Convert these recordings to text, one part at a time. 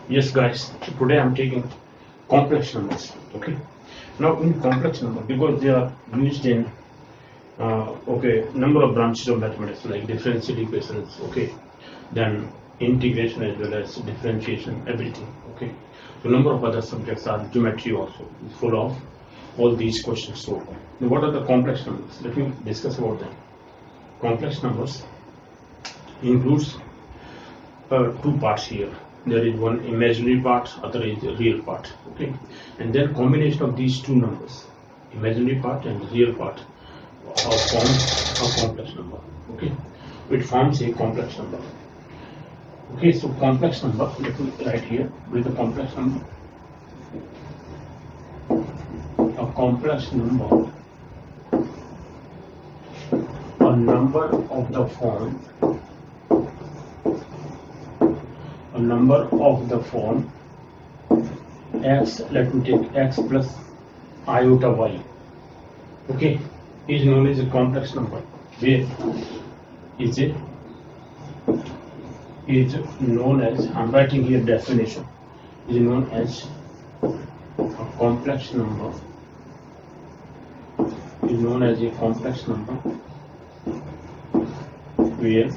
Yes, guys. Today I'm taking complex numbers. Okay. Now in complex number, because they are used in number of branches of mathematics like differential equations. Okay. Then integration as well as differentiation, everything. Okay. So number of other subjects are geometry also is full of all these questions. So what are the complex numbers? Let me discuss about them. Complex numbers includes two parts here. There is one imaginary part, other is the real part. Okay, and then combination of these two numbers, imaginary part and real part, forms a complex number. Okay, it forms a complex number. Okay, so complex number. Let me write here with the complex number. A complex number, a number of the form. A number of the form x, let me take x plus iota y, okay, is known as a complex number. Where is it? Is known as, I'm writing here definition, is known as a complex number, is known as a complex number where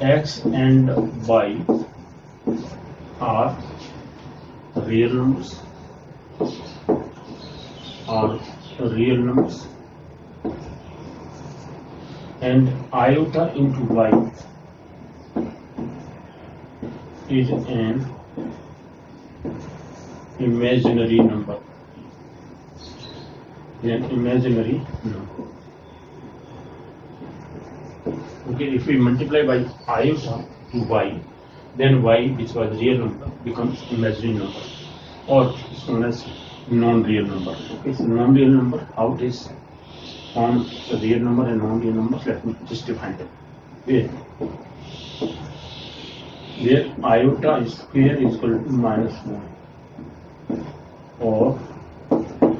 x and y are real numbers, and iota into y is an imaginary number. Okay, if we multiply by iota to y, then y, which was real number, becomes imaginary number, or it's known as non-real number. Okay, so non-real number, how it is formed, the real number and non-real numbers. Let me just define them. Where iota is square is equal to -1, or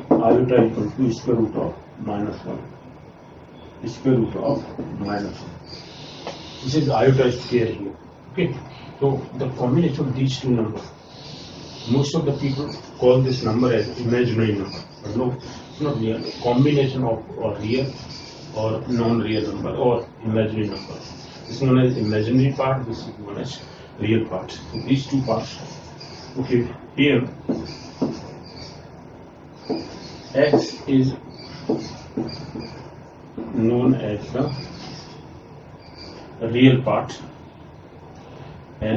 iota equal to square root of -1. Square root of -1. This is iota square here. Okay, so the combination of these two numbers, most of the people call this number as imaginary number, but no, it's not real. Combination of real or non-real number or imaginary number. This is known as imaginary part. This is known as real part. So these two parts. Okay, here x is known as the real part, of the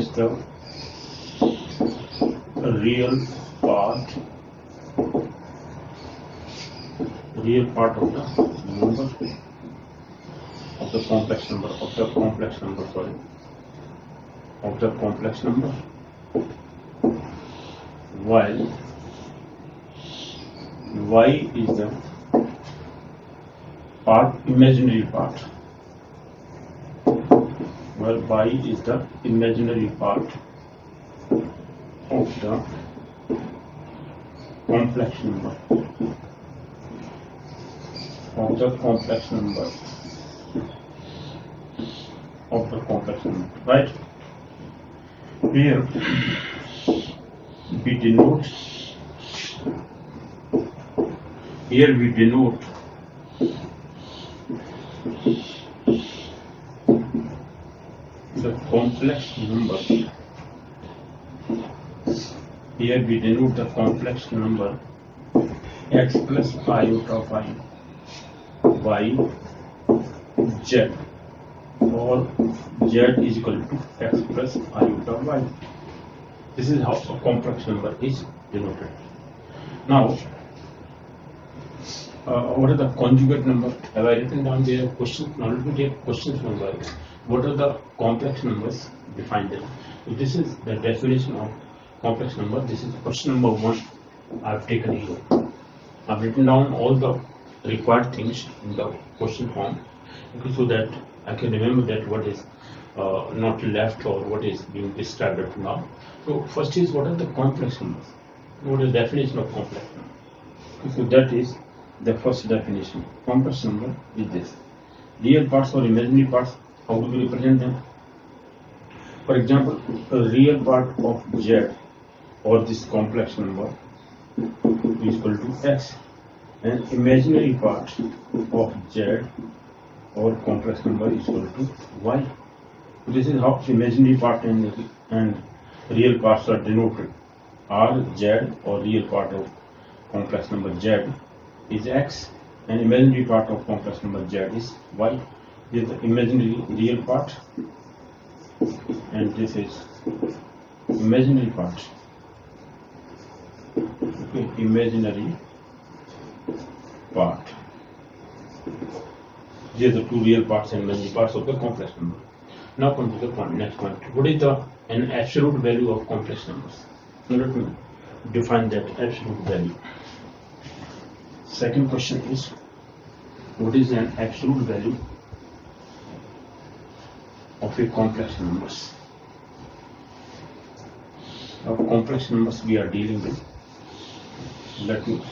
number of the complex number, while y is the imaginary part, where y is the imaginary part of the complex number, right? Here we denote the complex number. Here we denote the complex number x plus iota y z, or z is equal to x plus iota y. This is how a complex number is denoted. Now, what are the conjugate number? Have I written down their question? Now let me take questions one by one. What are the complex numbers? Define them. So this is the definition of complex number. This is question number 1. I've taken here. I've written down all the required things in the question form, so that I can remember that what is not left or what is being described up now. So first is, what are the complex numbers? What is the definition of complex number? So that is the first definition. Complex number is this: real parts or imaginary parts. How do we represent them? For example, a real part of z or this complex number is equal to x, and imaginary part of z or complex number is equal to y. This is how imaginary part and real parts are denoted. R, z, or real part of complex number z is x, and imaginary part of complex number z is y. This is the imaginary real part, and this is imaginary part. Okay, imaginary part. These are the two real parts and imaginary parts of the complex number. Now come to the next point. What is an absolute value of complex numbers? Now let me define that absolute value. Second question is, what is an absolute value of a complex numbers? Now complex numbers we are dealing with. Let me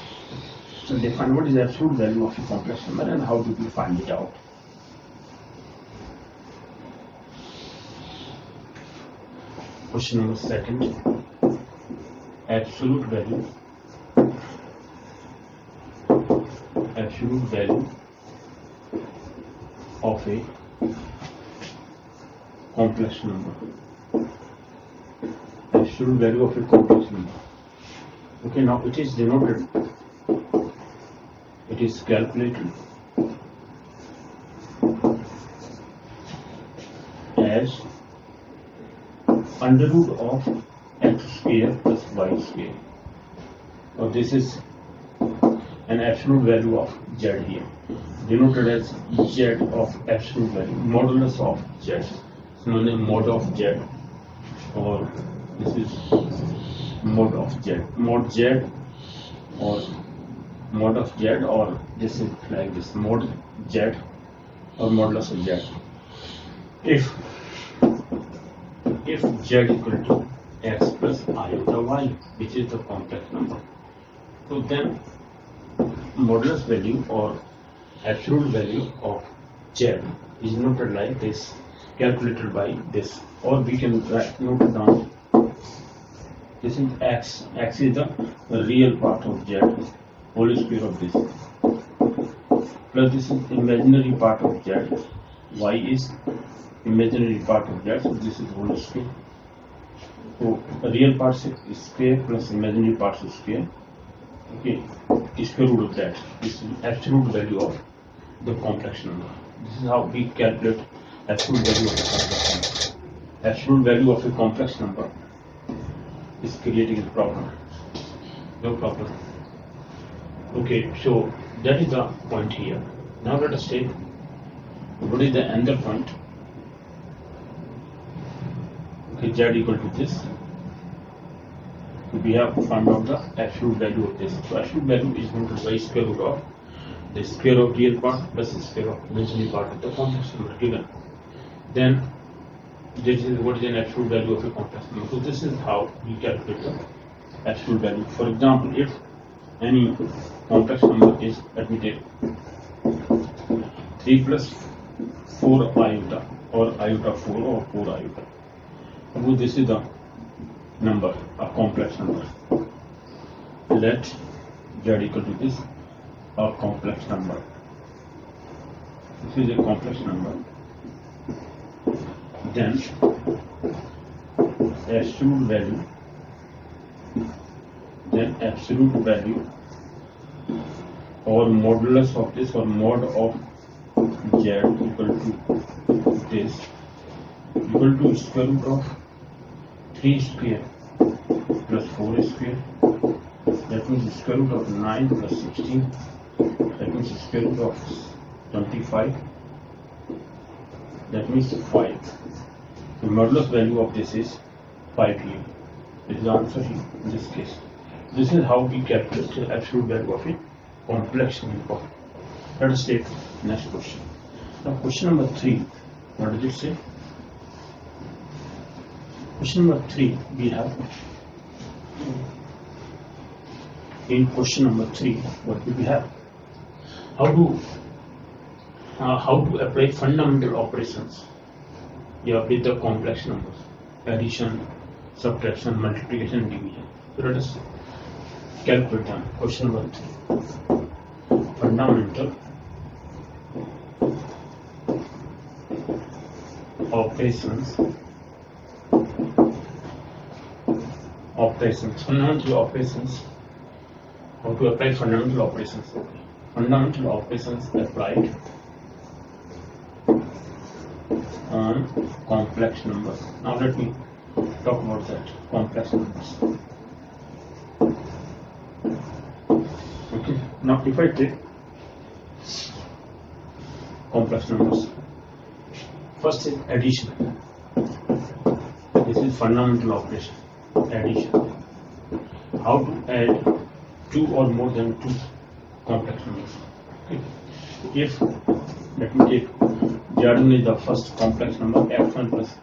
define what is the absolute value of a complex number and how do we find it out. Question number second, absolute value of a complex number. Absolute value of a complex number. Okay, now it is denoted, it is calculated as under root of x square plus y square. Now this is an absolute value of z here, denoted as z of absolute value, modulus of z, known as mod of z, or this is mod of z, mod z, or mod of z, or this is like this, mod z or modulus of z. If z equal to x plus iota y, which is the complex number, so then modulus value or absolute value of z is noted like this, calculated by this, or we can note it down. This is x. X is the real part of z, whole square of this, plus this is imaginary part of z. Y is imaginary part of z, so this is whole square. So real part is square plus imaginary part is square. Okay, square root of that. This is absolute value of the complex number. This is how we calculate absolute value of a complex number. Absolute value of a complex number is creating a problem. No problem. Okay, so that is the point here. Now let us take what is the another point. Okay, z equal to this. So we have to find out the absolute value of this. So absolute value is noted by square root of the square of real part plus the square of imaginary part of the complex number given. Then this is what is an absolute value of a complex number. So this is how we calculate the absolute value. For example, if any complex number is, let me take 3 plus 4 iota, or iota 4, or 4 iota. Suppose this is the number, a complex number. Let z equal to this, a complex number. This is a complex number. Then absolute value, or modulus of this, or mod of z equal to this, equal to square root of 3 square plus 4 square. That means square root of 9 plus 16. That means square root of 25. That means 5. The modulus value of this is 5 here. This is the answer here in this case. This is how we calculate the absolute value of a complex number. Let us take next question. Now question number 3. What did it say? Question number 3, we have, in question number 3, what do we have? How to apply fundamental operations with the complex numbers. addition, subtraction, multiplication, division. So let us calculate them. Question number 3. Fundamental operations. Fundamental operations. How to apply fundamental operations? Fundamental operations applied on complex numbers. Now let me talk about that. Complex numbers. Okay. Now if I take complex numbers, first is addition. This is fundamental operation. Addition. How to add two or more than two complex numbers. Okay. If let me take Z1 is the first complex number, x1 plus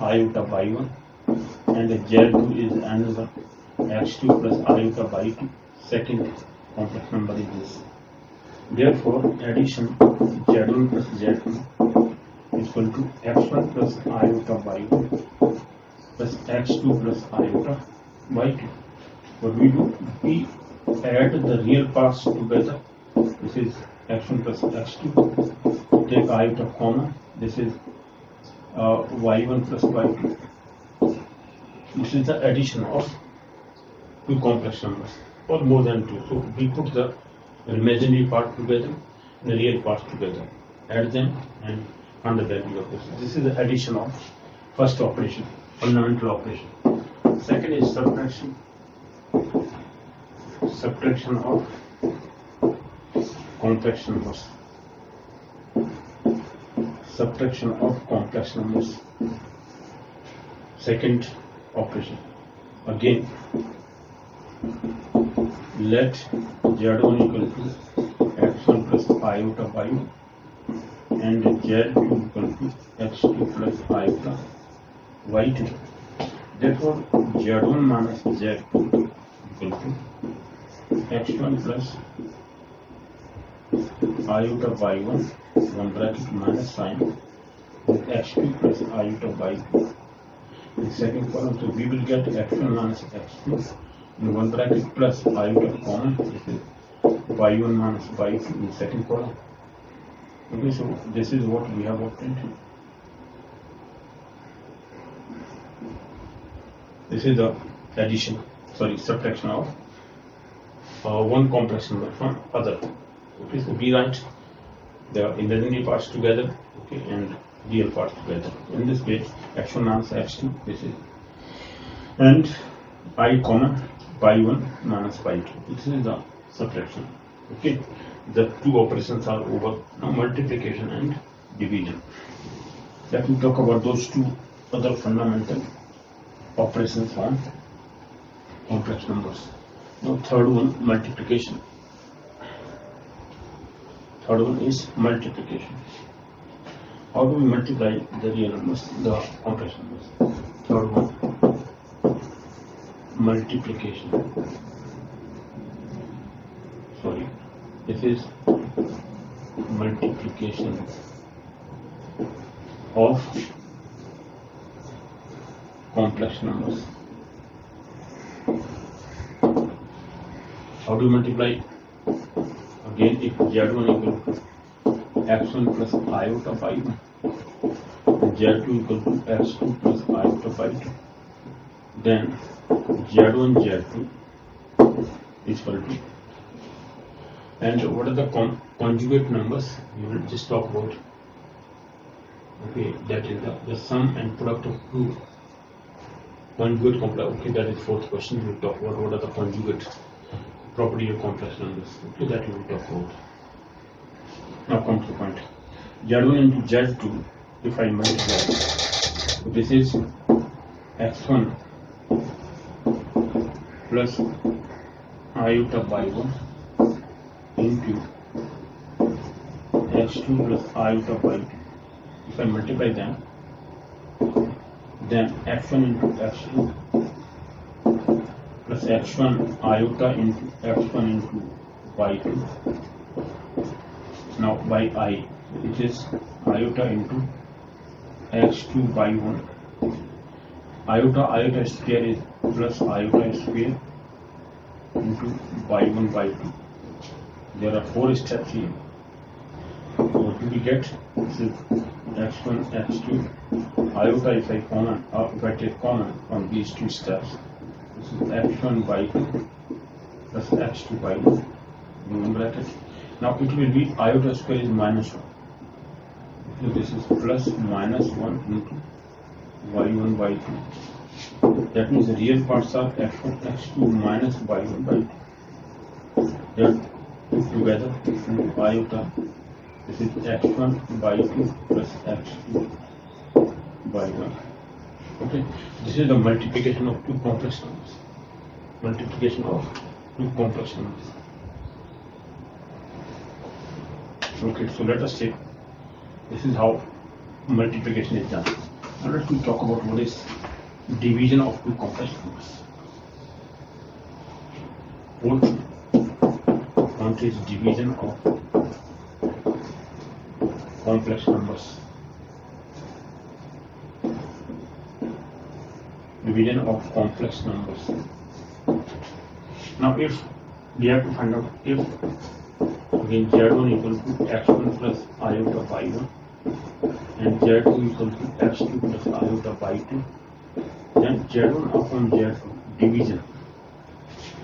iota by 1, and the Z2 is another x2 plus iota by 2. Second complex number is this. Therefore, addition Z1 plus Z2 is equal to x1 plus iota by 1 plus x2 plus iota by 2. What we do? We add the real parts together. This is x1 plus x2. Take iota common. This is y1 plus y2. This is the addition of two complex numbers or more than two. So we put the imaginary part together and the real parts together. Add them and find the value of this. This is the addition of first operation, fundamental operation. Second is subtraction. Subtraction of complex numbers. Subtraction of complex numbers. Second operation. Again, let Z1 equal to x1 plus iota by 1 and Z2 equal to x2 plus iota by 2. Therefore, Z1 minus Z2 equal to x1 plus iota by 1 bracket minus sign with x2 plus iota by 2. In second column, so we will get x1 minus x2 in one bracket plus iota common. This is y1 minus y2 in second column. Okay, so this is what we have obtained. This is the subtraction of one complex number from other. Okay, so we write the imaginary parts together, okay, and real parts together. In this way, x1 minus x2, this is, and I common y1 minus y2. This is the subtraction. Okay, the two operations are over. Now multiplication and division. Let me talk about those two other fundamental operations on complex numbers. Now third one, multiplication. Third one is multiplication. How do we multiply the real numbers, the complex numbers? Third one, multiplication. Sorry, this is multiplication of complex numbers. How do you multiply? Again, if Z1 equal to x1 plus iota by 1, Z2 equal to x2 plus iota by 2, then Z1 Z2 is equal to, and what are the conjugate numbers? We will just talk about. Okay, that is the sum and product of two conjugate complex. Okay, that is fourth question. We will talk about what are the conjugate property of complex numbers. Okay, that we will talk about. Now come to the point. Z1 into Z2, if I multiply, so this is x1 plus iota by 1 into x2 plus iota by 2. If I multiply them, then x1 into x2 plus x1 iota into x1 into y2. Now by I, it is iota into x2 by 1 iota square is plus iota square into y1 y2. There are 4 steps here. What do we get? This is x1 x2 iota if I take common from these 2 steps. This is x1 y2 plus x2 y2. Remember that. Now it will be iota square is minus 1. So this is plus minus 1 into y1 y2. That means the real parts are x1 x2 minus y1 y2. They are put together into iota. This is x1 y2 plus x2 y1. Okay, this is the multiplication of 2 complex numbers. Multiplication of 2 complex numbers. Okay, so let us take. This is how multiplication is done. Now let me talk about what is division of 2 complex numbers. What is division of complex numbers? Division of complex numbers. Now if we have to find out if again z1 equal to x1 plus iota y1 and z2 equal to x2 plus iota y2, then z1 upon z2 division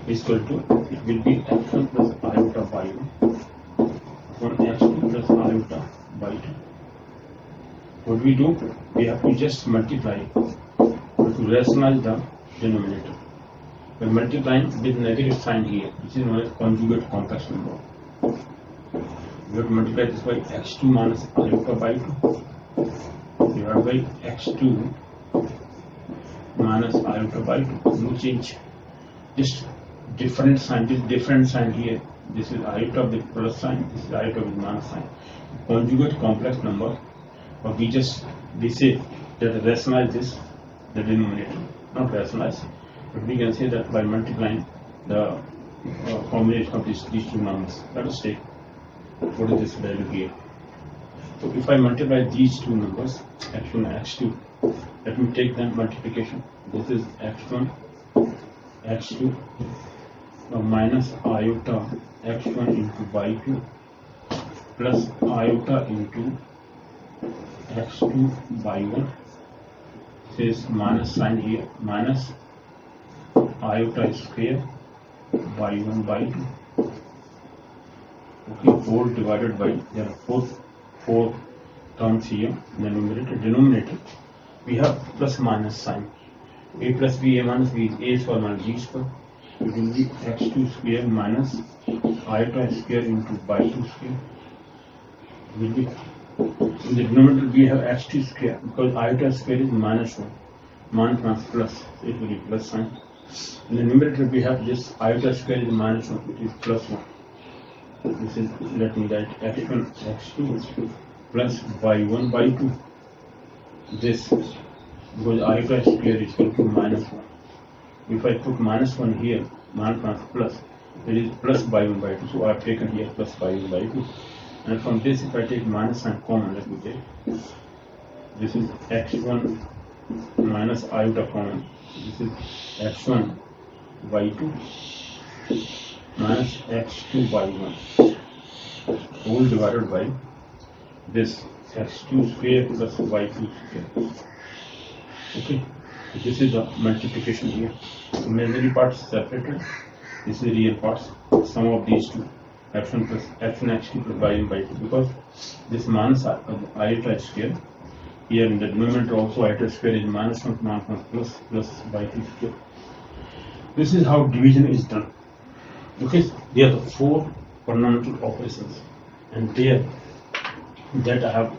is equal to, it will be x1 plus iota y1 upon x2 plus iota y2. What we do? We have to just multiply to rationalize the denominator. We are multiplying with negative sign here, which is known as conjugate complex number. We have to multiply this by x2 minus iota by 2 divided by x2 minus iota by 2. No change. Just different sign. This different sign here. This is iota with plus sign. This is iota with minus sign. Conjugate complex number. But we say that rationalize this the denominator. Not rationalize, but we can say that by multiplying the combination of these 2 numbers. Let us take. What is this value here? So if I multiply these 2 numbers, x1 and x2, let me take them multiplication. This is x1, x2, minus iota x1 into y2 plus iota into x2 y1. This is minus sign here, minus iota square y1 y2. Okay, 4 divided by, there are 4 terms here in the numerator. Denominator, we have plus minus sign. A plus b, a minus b is a square minus b square. It will be x2 square minus iota square into y2 square. It will be, in the denominator we have x2 square because iota square is minus 1. Minus plus, so it will be plus sign. In the numerator we have this iota square is minus 1, it is plus 1. This is, let me write x1 x2 plus y1 y2. This, because iota square is equal to minus 1. If I put minus 1 here, minus plus, it is plus y1 y2. So I have taken here plus y1 y2. And from this, if I take minus sign common, let me take. This is x1 minus iota common. This is x1 y2 minus x2 y1 whole divided by this x2 square plus y2 square. Okay, this is the multiplication here. Imaginary parts separated. This is the real parts. Sum of these two, x1 plus x1 x2 plus y1 y2. Because this minus iota square here in the denominator also iota square is minus 1 plus y2 square. This is how division is done. Okay, there are the 4 fundamental operations, and there that I have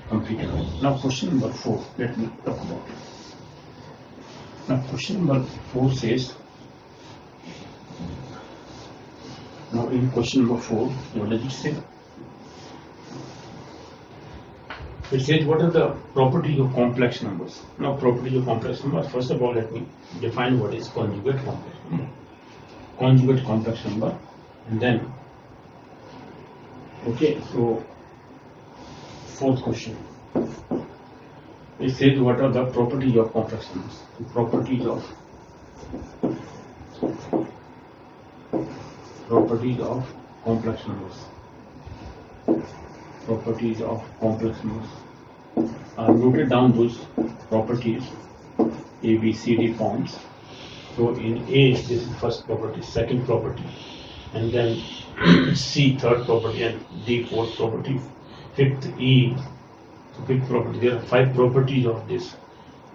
completed. Now question number 4, let me talk about it. Now question number 4 says, now in question number 4, what does it say? It says what are the properties of complex numbers. Now properties of complex numbers, first of all let me define what is conjugate complex number. Conjugate complex number, and then okay, so 4th question. It says what are the properties of complex numbers. Properties of complex numbers. Properties of complex numbers. I've noted down those properties A, B, C, D forms. So in A, this is first property, second property, and then C, third property, and D, fourth property, fifth E, fifth property. There are 5 properties of this.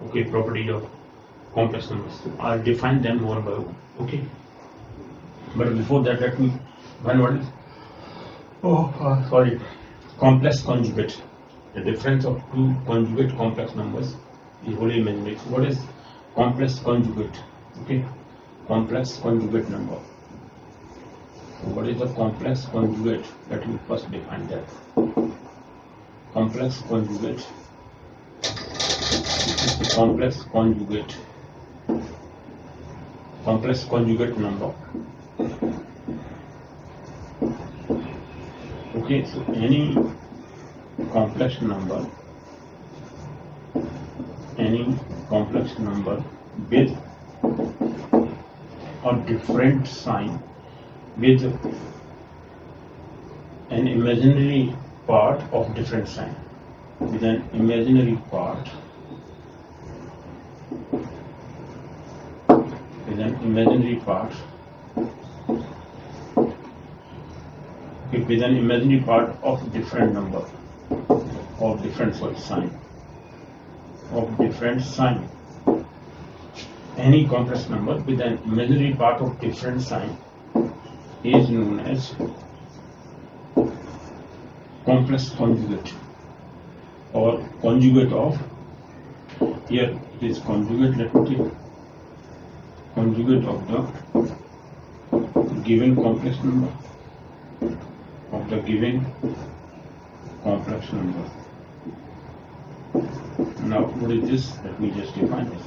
Okay, properties of complex numbers. I'll define them one by one. Okay. But before that, let me find what is complex conjugate. The difference of two conjugate complex numbers is wholly imaginary. What is complex conjugate? Okay, complex conjugate number. What is the complex conjugate? Let me first define that. Complex conjugate. This is the complex conjugate. Complex conjugate number. Okay, so any complex number with a different sign, with an imaginary part of different sign, with an imaginary part, of different number, of different sign. Any complex number with an imaginary part of different sign is known as complex conjugate, or conjugate of, here it is conjugate, let me take conjugate of the given complex number, Now what is this? Let me just define this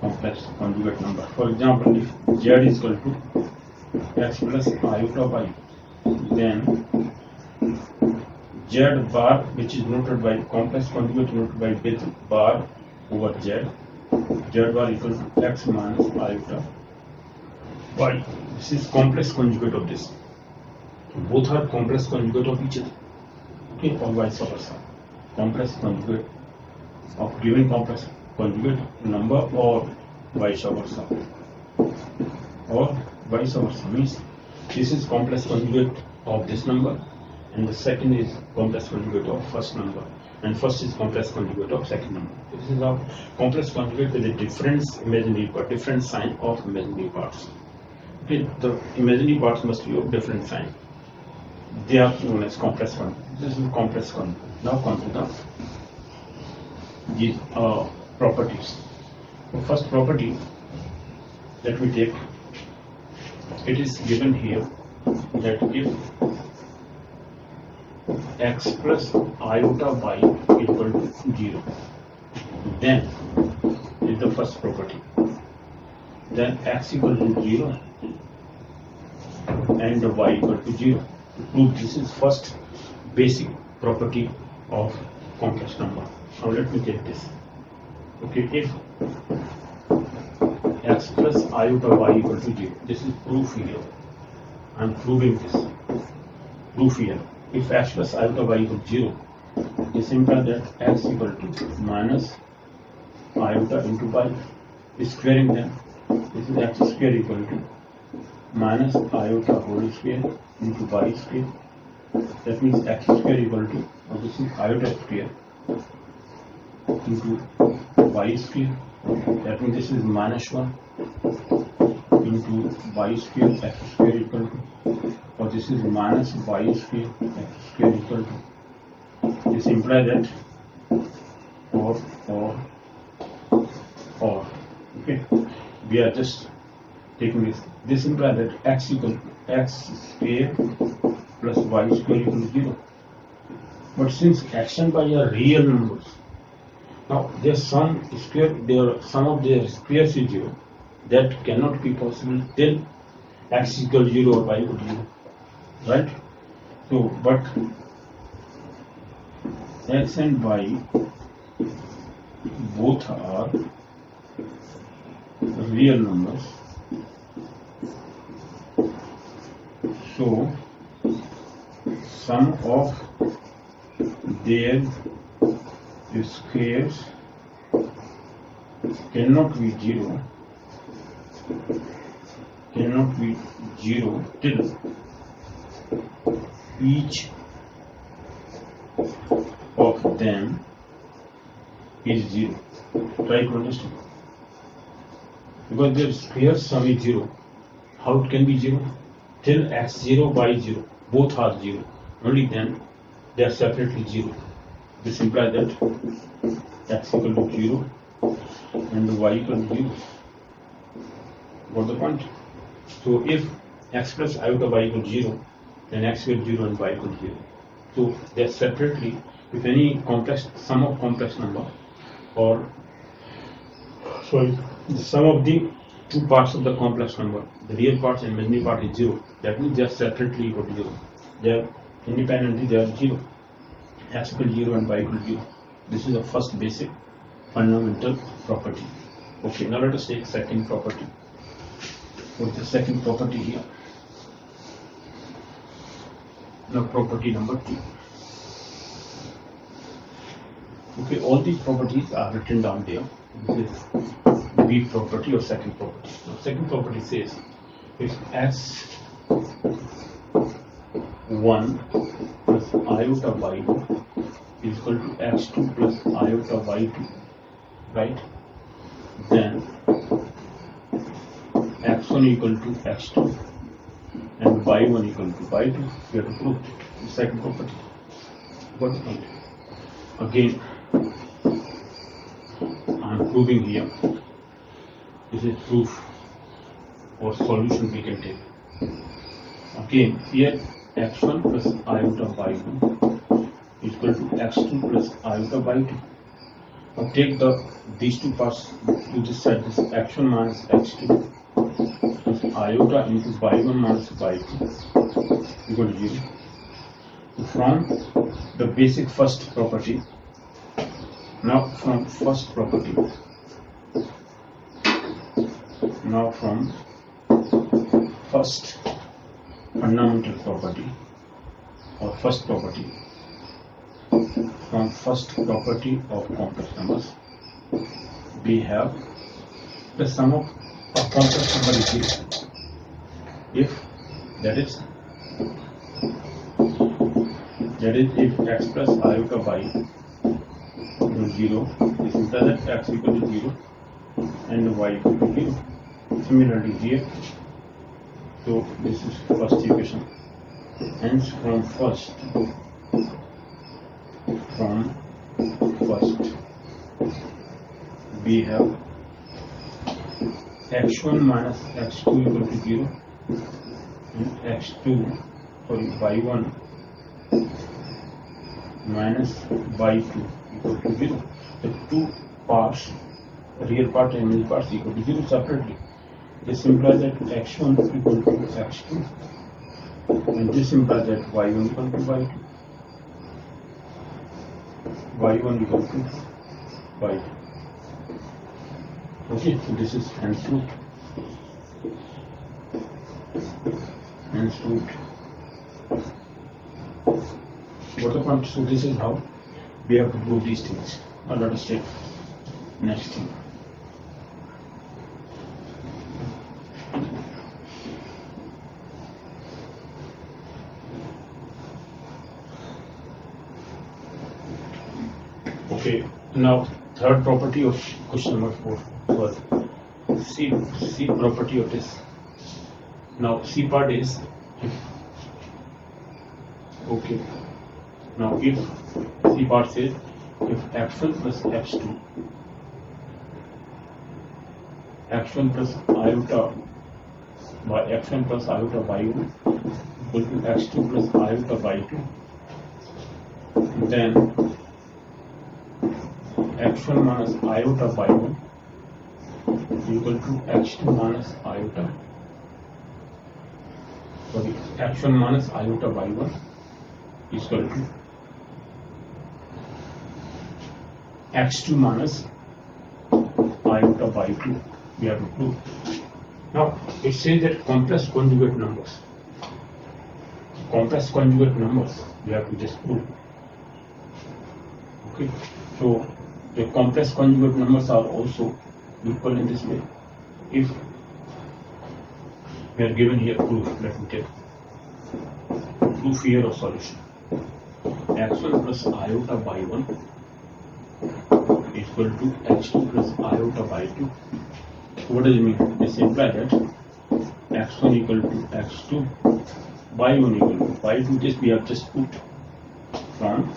complex conjugate number. For example, if z is equal to x plus iota y, then z bar, which is noted by complex conjugate noted by with bar over z bar equal to x minus iota y. This is complex conjugate of this. Both are complex conjugate of each other. Okay, or vice versa. Complex conjugate of given complex conjugate number, or vice versa. Means this is complex conjugate of this number, and the second is complex conjugate of first number, and first is complex conjugate of second number. This is our complex conjugate with a different sign of imaginary parts. Okay, the imaginary parts must be of different sign. They are known as complex conjugate. This is complex conjugate. Now come to these properties. The first property that we take, it is given here that if x plus iota y equal to 0, then is the first property. Then x equal to 0 and y equal to 0. To prove this is first basic property of complex number. Now let me take this. Okay, if x plus iota y equal to 0, this is proof here. I am proving this. Proof here. If x plus iota y equal to 0, this implies that x equal to minus iota into y. Squaring them. This is x square equal to minus iota whole square into y square. That means x square equal to, or this is iota square into y square. That means this is minus 1 into y square, x square equal to, or this is minus y square, x square equal to. This implies that or okay, we are just taking this. This implies that x equal to x square plus y square equal to 0. But since x and y are real numbers, now there's some of their squares is 0. That cannot be possible till x equal 0 or y equal 0. Right? So, but x and y both are real numbers, so sum of their squares cannot be zero till each of them is zero. Try to understand. Because their square sum is zero. How it can be zero? Till x0, y0, both are zero. Only then they are separately zero. This implies that x equal to 0 and y equal to 0. Got the point? So if x plus iota y equals 0, then x equals 0 and y equals 0. So they are separately, if any complex sum of complex number, or sorry, the sum of the two parts of the complex number, the real parts and imaginary part is 0. That means they are separately equal to 0. They are independently they are 0. X equals 0 and y equals 0. This is the first basic fundamental property. Okay, now let us take second property. What is the second property here? Now property number 2. Okay, all these properties are written down there. This is B property or second property. Now second property says if x1 plus iota y1 is equal to x2 plus iota y2, right? Then x1 equal to x2 and y1 equal to y2. We have to prove the second property. Got the point? Again, I am proving here. This is proof or solution we can take. Again, here x1 plus iota y1 is equal to x2 plus iota y2. Now take these two parts to this side. This is x1 minus x2 plus iota into y1 minus y2 equal to 0. From the basic first property, now from first property, now from first fundamental property or first property, from first property of complex numbers, we have the sum of a complex number is 0. If that is if x plus iota y equals 0, this implies that x equal to 0 and y equal to 0. Similarly here, so this is first equation. Hence from first we have x1 minus x2 equal to 0 and y1 minus y2 equal to 0. The two parts, real part and imaginary parts, equal to 0 separately. This implies that x1 equal to x2 and this implies that y1 equal to y2. y1 equal to y2. Okay, so this is hence proved. What the point? So this is how we have to prove these things. Now let us take next thing. Okay, now third property of question number 4 was C property of this. Now C part is okay. Now if C part says if x1 plus x2, x1 plus iota y1 equal to x2 plus iota y2, then x1 minus iota y1 equal to x2 minus iota, sorry, x1 minus iota y1 is equal to x2 minus iota by 2 we have to prove. Now it says that complex conjugate numbers we have to just prove. Okay, so the complex conjugate numbers are also equal in this way. If we are given here proof, let me take proof here of solution. x1 plus iota by 1 is equal to x2 plus iota by 2. What does it mean? This implies that x1 equal to x2 by 1 equal to by 2. This we have just put from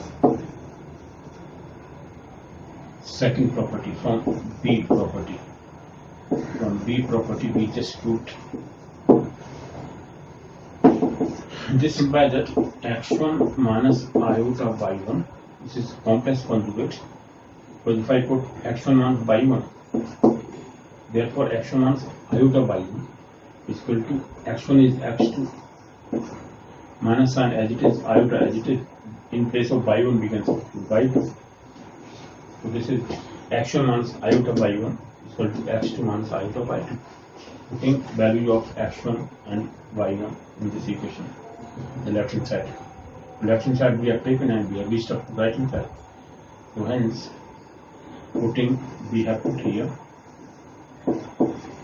second property, from B property. From B property we just put this implies that x1 minus iota by 1, this is complex conjugate. Because if I put x1 minus by 1, therefore x1 minus iota by 1 is equal to x1 is x2 minus sign as it is, iota as it is. In place of by 1 we can substitute by 2. So this is x1 minus iota by 1 is equal to x2 minus iota by 2. Putting value of x1 and y1 in this equation, the left hand side. Left hand side we have taken and we have reached up to right hand side. So hence, we have put here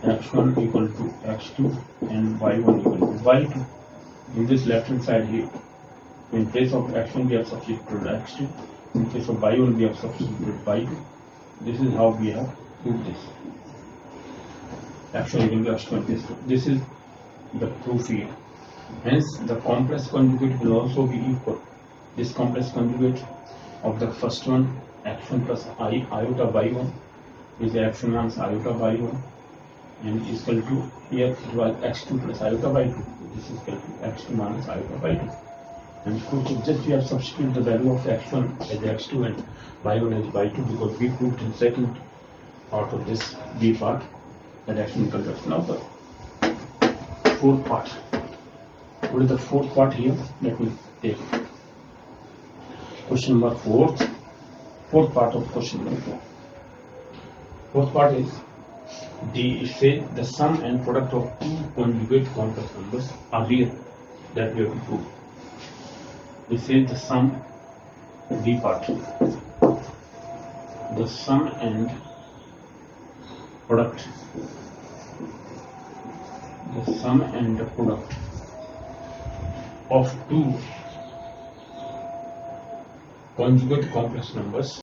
x1 equal to x2 and y1 equal to y2. In this left hand side here, in place of x1 we have substituted x2. In case of y1 we have substituted y2. This is how we have proved this. X1 equal to x2. This is the proof here. Hence, the complex conjugate will also be equal. This complex conjugate of the first one, x1 plus iota by 1, is x1 minus iota by 1, and is equal to, here it was x2 plus iota by 2. This is equal to x2 minus iota by 2. And proof of this we have substituted the value of x1 as x2 and y1 as y2, because we proved in second part of this B part that x1 equal to x. Now the fourth part. What is the fourth part here? Let me take question number 4. Fourth part of question number 4. Fourth part is it says the sum and product of two conjugate complex numbers are real. That we have to prove. It says the sum, B part, the sum and product, of two conjugate complex numbers